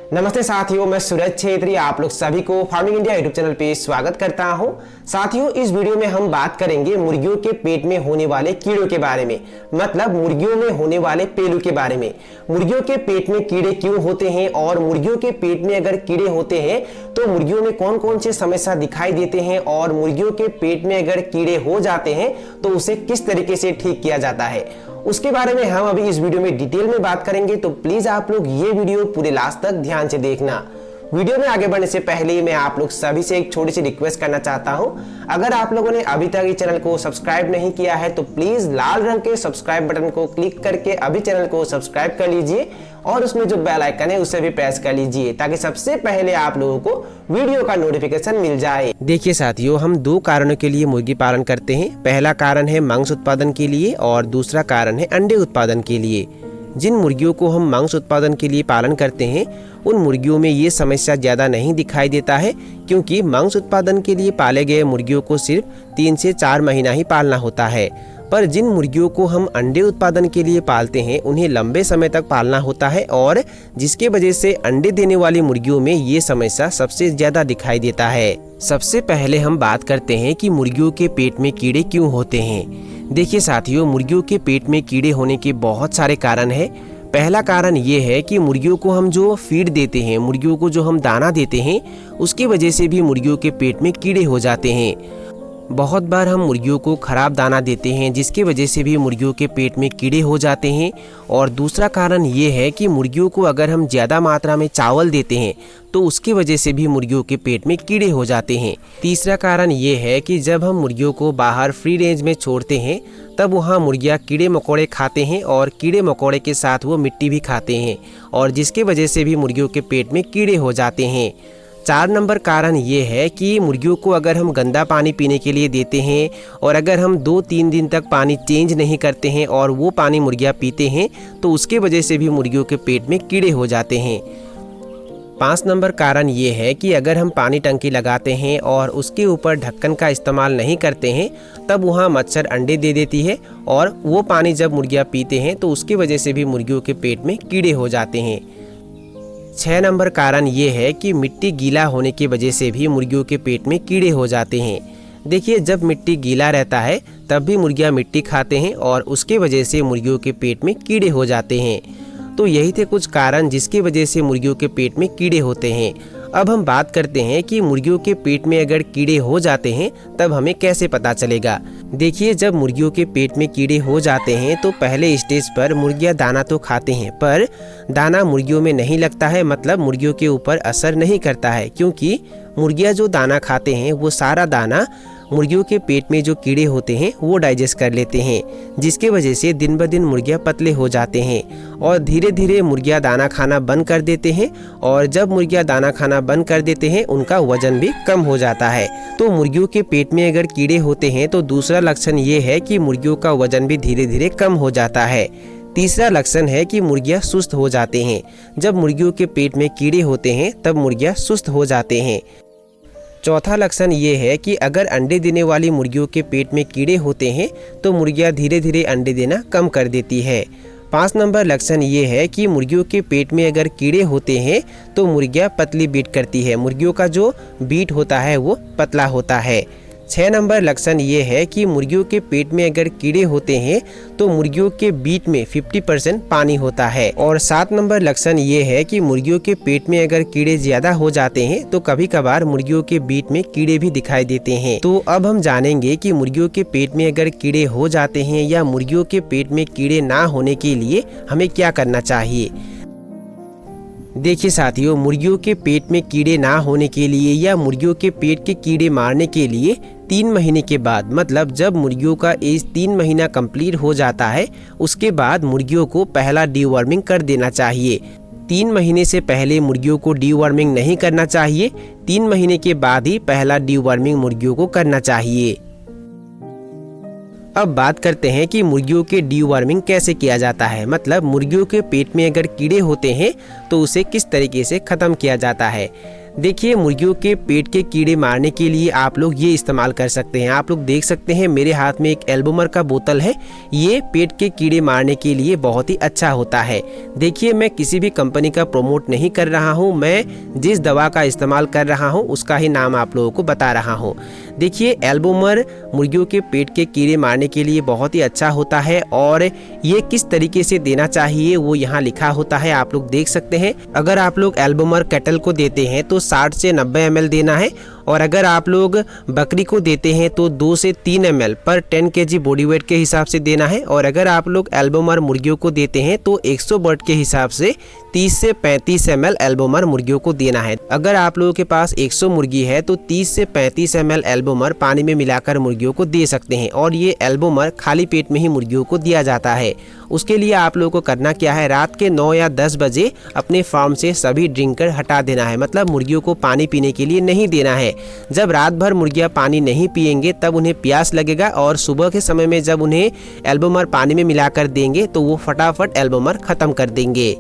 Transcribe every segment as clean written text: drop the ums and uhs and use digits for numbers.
नमस्ते साथियों, मैं सूरज छेत्री आप लोग सभी को फार्मिंग इंडिया यूट्यूब चैनल पे स्वागत करता हूं। साथियों, इस वीडियो में हम बात करेंगे मुर्गियों के पेट में होने वाले कीड़ों के बारे में, मतलब मुर्गियों में होने वाले पेलू के बारे में। मुर्गियों के पेट में कीड़े क्यों होते हैं और मुर्गियों के पेट में अगर कीड़े होते हैं तो मुर्गियों में कौन कौन से समस्या दिखाई देते हैं और मुर्गियों के पेट में अगर कीड़े हो जाते हैं तो उसे किस तरीके से ठीक किया जाता है, उसके बारे में हम अभी इस वीडियो में डिटेल में बात करेंगे। तो प्लीज आप लोग ये वीडियो पूरे लास्ट तक ध्यान से देखना। वीडियो में आगे बढ़ने से पहले मैं आप लोग सभी से एक छोटी सी रिक्वेस्ट करना चाहता हूं। अगर आप लोगों ने अभी तक इस चैनल को सब्सक्राइब नहीं किया है तो प्लीज लाल रंग के सब्सक्राइब बटन को क्लिक करके अभी चैनल को सब्सक्राइब कर लीजिए और उसमें जो बेल आइकन है उसे भी प्रेस कर लीजिए ताकि सबसे पहले आप लोगों को वीडियो का नोटिफिकेशन मिल जाए। देखिए साथियों, हम दो कारणों के लिए मुर्गी पालन करते हैं। पहला कारण है मांस उत्पादन के लिए और दूसरा कारण है अंडे उत्पादन के लिए। जिन मुर्गियों को हम मांस उत्पादन के लिए पालन करते हैं उन मुर्गियों में ये समस्या ज़्यादा नहीं दिखाई देता है, क्योंकि मांस उत्पादन के लिए पाले गए मुर्गियों को सिर्फ 3 से 4 महीना ही पालना होता है। पर जिन मुर्गियों को हम अंडे उत्पादन के लिए पालते हैं उन्हें लंबे समय तक पालना होता है और जिसके वजह से अंडे देने वाली मुर्गियों में ये समस्या सबसे ज़्यादा दिखाई देता है। सबसे पहले हम बात करते हैं कि मुर्गियों के पेट में कीड़े क्यों होते हैं। देखिए साथियों, मुर्गियों के पेट में कीड़े होने के बहुत सारे कारण हैं। पहला कारण ये है कि मुर्गियों को हम जो फीड देते हैं, मुर्गियों को जो हम दाना देते हैं, उसकी वजह से भी मुर्गियों के पेट में कीड़े हो जाते हैं। बहुत बार हम मुर्गियों को खराब दाना देते हैं जिसकी वजह से भी मुर्गियों के पेट में कीड़े हो जाते हैं। और दूसरा कारण ये है कि मुर्गियों को अगर हम ज़्यादा मात्रा में चावल देते हैं तो उसकी वजह से भी मुर्गियों के पेट में कीड़े हो जाते हैं। तीसरा कारण ये है कि जब हम मुर्गियों को बाहर फ्री रेंज में छोड़ते हैं तब वहाँ मुर्गियाँ कीड़े मकोड़े खाते हैं और कीड़े मकोड़े के साथ वो मिट्टी भी खाते हैं और जिसकी वजह से भी मुर्गियों के पेट में कीड़े हो जाते हैं। 4 नंबर कारण ये है कि मुर्गियों को अगर हम गंदा पानी पीने के लिए देते हैं और अगर हम 2-3 दिन तक पानी चेंज नहीं करते हैं और वो पानी मुर्गियाँ पीते हैं तो उसके वजह से भी मुर्गियों के पेट में कीड़े हो जाते हैं। 5 नंबर कारण ये है कि अगर हम पानी टंकी लगाते हैं और उसके ऊपर ढक्कन का इस्तेमाल नहीं करते हैं तब वहाँ मच्छर अंडे दे देती है और वो पानी जब मुर्गियाँ पीते हैं तो उसकी वजह से भी मुर्गियों के पेट में कीड़े हो जाते हैं। 6 नंबर कारण ये है कि मिट्टी गीला होने की वजह से भी मुर्गियों के पेट में कीड़े हो जाते हैं। देखिए, जब मिट्टी गीला रहता है तब भी मुर्गियाँ मिट्टी खाते हैं और उसके वजह से मुर्गियों के पेट में कीड़े हो जाते हैं। तो यही थे कुछ कारण जिसकी वजह से मुर्गियों के पेट में कीड़े होते हैं। अब हम बात करते हैं कि मुर्गियों के पेट में अगर कीड़े हो जाते हैं तब हमें कैसे पता चलेगा। देखिए, जब मुर्गियों के पेट में कीड़े हो जाते हैं तो पहले स्टेज पर मुर्गियां दाना तो खाते हैं पर दाना मुर्गियों में नहीं लगता है, मतलब मुर्गियों के ऊपर असर नहीं करता है, क्योंकि मुर्गियां जो दाना खाते हैं वो सारा दाना मुर्गियों के पेट में जो कीड़े होते हैं वो डाइजेस्ट कर लेते हैं, जिसकी वजह से दिन ब दिन मुर्गियाँ पतले हो जाते हैं और धीरे धीरे मुर्गियाँ दाना खाना बंद कर देते हैं और जब मुर्गियाँ दाना खाना बंद कर देते हैं उनका वजन भी कम हो जाता है। तो मुर्गियों के पेट में अगर कीड़े होते हैं तो दूसरा लक्षण ये है कि मुर्गियों का वजन भी धीरे धीरे कम हो जाता है। तीसरा लक्षण है कि मुर्गियाँ सुस्त हो जाते हैं। जब मुर्गियों के पेट में कीड़े होते हैं तब मुर्गियाँ सुस्त हो जाते हैं। चौथा लक्षण ये है कि अगर अंडे देने वाली मुर्गियों के पेट में कीड़े होते हैं तो मुर्गियाँ धीरे धीरे अंडे देना कम कर देती है। 5 नंबर लक्षण ये है कि मुर्गियों के पेट में अगर कीड़े होते हैं तो मुर्गियाँ पतली बीट करती है, मुर्गियों का जो बीट होता है वो पतला होता है। 6 नंबर लक्षण ये है कि मुर्गियों के पेट में अगर कीड़े होते हैं तो मुर्गियों के बीट में 50% पानी होता है। और 7 नंबर लक्षण ये है कि मुर्गियों के पेट में अगर कीड़े ज्यादा हो जाते हैं तो कभी कभार मुर्गियों के बीट में कीड़े भी दिखाई देते हैं। तो अब हम जानेंगे कि मुर्गियों के पेट में अगर कीड़े हो जाते हैं या मुर्गियों के पेट में कीड़े ना होने के लिए हमें क्या करना चाहिए। देखिए साथियों, मुर्गियों के पेट में कीड़े ना होने के लिए या मुर्गियों के पेट के कीड़े मारने के लिए 3 महीने के बाद, मतलब जब मुर्गियों का एज 3 महीना कंप्लीट हो जाता है उसके बाद मुर्गियों को पहला डीवर्मिंग कर देना चाहिए। 3 महीने से पहले मुर्गियों को डीवर्मिंग नहीं करना चाहिए। 3 महीने के बाद ही पहला डीवर्मिंग मुर्गियों को करना चाहिए। अब बात करते हैं कि मुर्गियों के डीवर्मिंग कैसे किया जाता है, मतलब मुर्गियों के पेट में अगर कीड़े होते हैं तो उसे किस तरीके से ख़त्म किया जाता है। देखिए, मुर्गियों के पेट के कीड़े मारने के लिए आप लोग ये इस्तेमाल कर सकते हैं। आप लोग देख सकते हैं मेरे हाथ में एक एल्बोमर का बोतल है। ये पेट के कीड़े मारने के लिए बहुत ही अच्छा होता है। देखिए, मैं किसी भी कंपनी का प्रमोट नहीं कर रहा हूँ, मैं जिस दवा का इस्तेमाल कर रहा हूँ उसका ही नाम आप लोगों को बता रहा हूँ। देखिए, एल्बोमर मुर्गियों के पेट के कीड़े मारने के लिए बहुत ही अच्छा होता है और ये किस तरीके से देना चाहिए वो यहाँ लिखा होता है, आप लोग देख सकते हैं। अगर आप लोग एल्बोमर कैटल को देते हैं तो 60 से 90 ml देना है, और अगर आप लोग बकरी को देते हैं तो 2 से 3 ml पर 10 kg बॉडी वेट के हिसाब से देना है, और अगर आप लोग एल्बोमर मुर्गियों को देते हैं तो 100 बर्ड के हिसाब से 30 से 35 ml एल्बोमर मुर्गियों को देना है। अगर आप लोगों के पास 100 मुर्गी है तो 30 से 35 ml एल्बोमर पानी में मिलाकर मुर्गियों को दे सकते हैं, और ये एल्बोमर खाली पेट में ही मुर्गियों को दिया जाता है। उसके लिए आप लोगों को करना क्या है, रात के 9 या 10 बजे अपने फार्म से सभी ड्रिंकर हटा देना है, मतलब मुर्गियों को पानी पीने के लिए नहीं देना है। जब रात भर मुर्गियां पानी नहीं पिएंगे तब उन्हें प्यास लगेगा, और सुबह के समय में जब उन्हें एल्बोमर पानी में मिलाकर देंगे तो वो फटाफट एल्बोमर खत्म कर देंगे।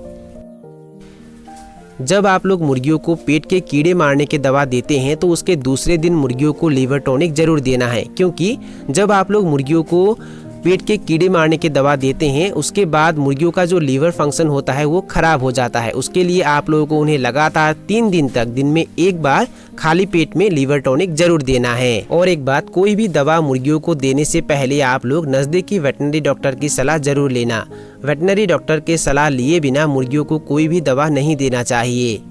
जब आप लोग मुर्गियों को पेट के कीड़े मारने की दवा देते हैं तो उसके दूसरे दिन मुर्गियों को लीवर टॉनिक जरूर देना है, क्योंकि जब आप लोग मुर्गियों को पेट के कीड़े मारने की दवा देते हैं उसके बाद मुर्गियों का जो लीवर फंक्शन होता है वो खराब हो जाता है। उसके लिए आप लोगों को उन्हें लगातार 3 दिन तक दिन में एक बार खाली पेट में लीवर टॉनिक जरूर देना है। और एक बात, कोई भी दवा मुर्गियों को देने से पहले आप लोग नजदीकी वेटनरी डॉक्टर की सलाह जरूर लेना। वेटनरी डॉक्टर के सलाह लिए बिना मुर्गियों को कोई भी दवा नहीं देना चाहिए।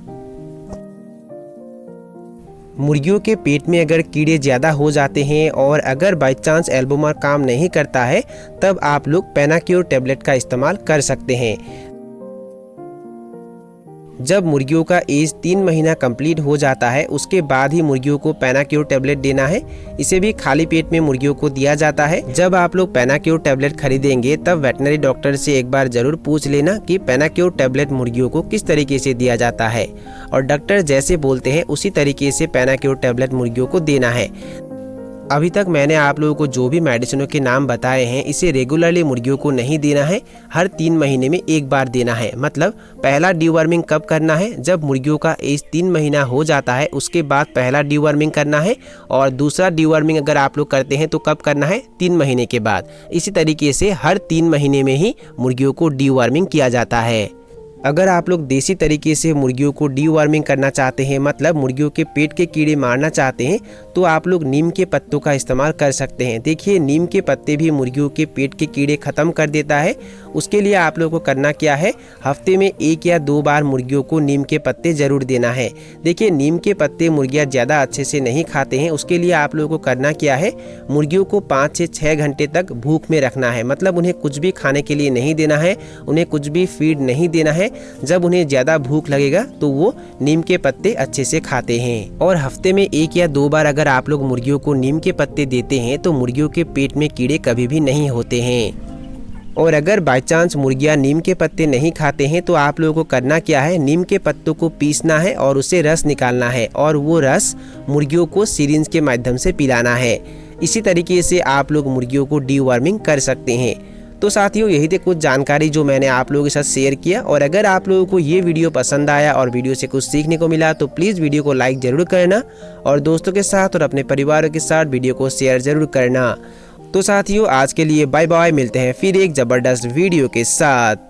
मुर्गियों के पेट में अगर कीड़े ज़्यादा हो जाते हैं और अगर बाई चांस एल्बोमर काम नहीं करता है तब आप लोग पेनाक्योर टैबलेट का इस्तेमाल कर सकते हैं। जब मुर्गियों का एज 3 महीना कंप्लीट हो जाता है उसके बाद ही मुर्गियों को पेनाक्योर टैबलेट देना है। इसे भी खाली पेट में मुर्गियों को दिया जाता है। जब आप लोग पेनाक्योर टैबलेट खरीदेंगे तब वेटनरी डॉक्टर से एक बार जरूर पूछ लेना कि पेनाक्योर टैबलेट मुर्गियों को किस तरीके से दिया जाता है, और डॉक्टर जैसे बोलते हैं उसी तरीके से पेनाक्योर टैबलेट मुर्गियों को देना है। अभी तक मैंने आप लोगों को जो भी मेडिसिनों के नाम बताए हैं इसे रेगुलरली मुर्गियों को नहीं देना है, हर 3 महीने में एक बार देना है। मतलब पहला डीवर्मिंग कब करना है, जब मुर्गियों का एज 3 महीना हो जाता है उसके बाद पहला डीवर्मिंग करना है, और दूसरा डीवर्मिंग अगर आप लोग करते हैं तो कब करना है, 3 महीने के बाद। इसी तरीके से हर 3 महीने में ही मुर्गियों को डीवर्मिंग किया जाता है। अगर आप लोग देसी तरीके से मुर्गियों को डीवर्मिंग करना चाहते हैं, मतलब मुर्गियों के पेट के कीड़े मारना चाहते हैं, तो आप लोग नीम के पत्तों का इस्तेमाल कर सकते हैं। देखिए, नीम के पत्ते भी मुर्गियों के पेट के कीड़े खत्म कर देता है। उसके लिए आप लोगों को करना क्या है, हफ्ते में 1 या 2 बार मुर्गियों को नीम के पत्ते जरूर देना है। देखिए, नीम के पत्ते मुर्गियाँ ज़्यादा अच्छे से नहीं खाते हैं। उसके लिए आप लोगों को करना क्या है, मुर्गियों को 5 से 6 घंटे तक भूख में रखना है। मतलब उन्हें कुछ भी खाने के लिए नहीं देना है, उन्हें कुछ भी फीड नहीं देना है। जब उन्हें ज़्यादा भूख लगेगा तो वो नीम के पत्ते अच्छे से खाते हैं। और हफ्ते में 1 या 2 बार अगर आप लोग मुर्गियों को नीम के पत्ते देते हैं तो मुर्गियों के पेट में कीड़े कभी भी नहीं होते हैं। और अगर बाई चांस मुर्गियाँ नीम के पत्ते नहीं खाते हैं तो आप लोगों को करना क्या है, नीम के पत्तों को पीसना है और उसे रस निकालना है, और वो रस मुर्गियों को सिरिंज के माध्यम से पिलाना है। इसी तरीके से आप लोग मुर्गियों को डीवर्मिंग कर सकते हैं। तो साथियों, यही थी कुछ जानकारी जो मैंने आप लोगों के साथ शेयर किया। और अगर आप लोगों को ये वीडियो पसंद आया और वीडियो से कुछ सीखने को मिला तो प्लीज़ वीडियो को लाइक ज़रूर करना, और दोस्तों के साथ और अपने परिवारों के साथ वीडियो को शेयर ज़रूर करना। तो साथियों, आज के लिए बाय बाय, मिलते हैं फिर एक ज़बरदस्त वीडियो के साथ।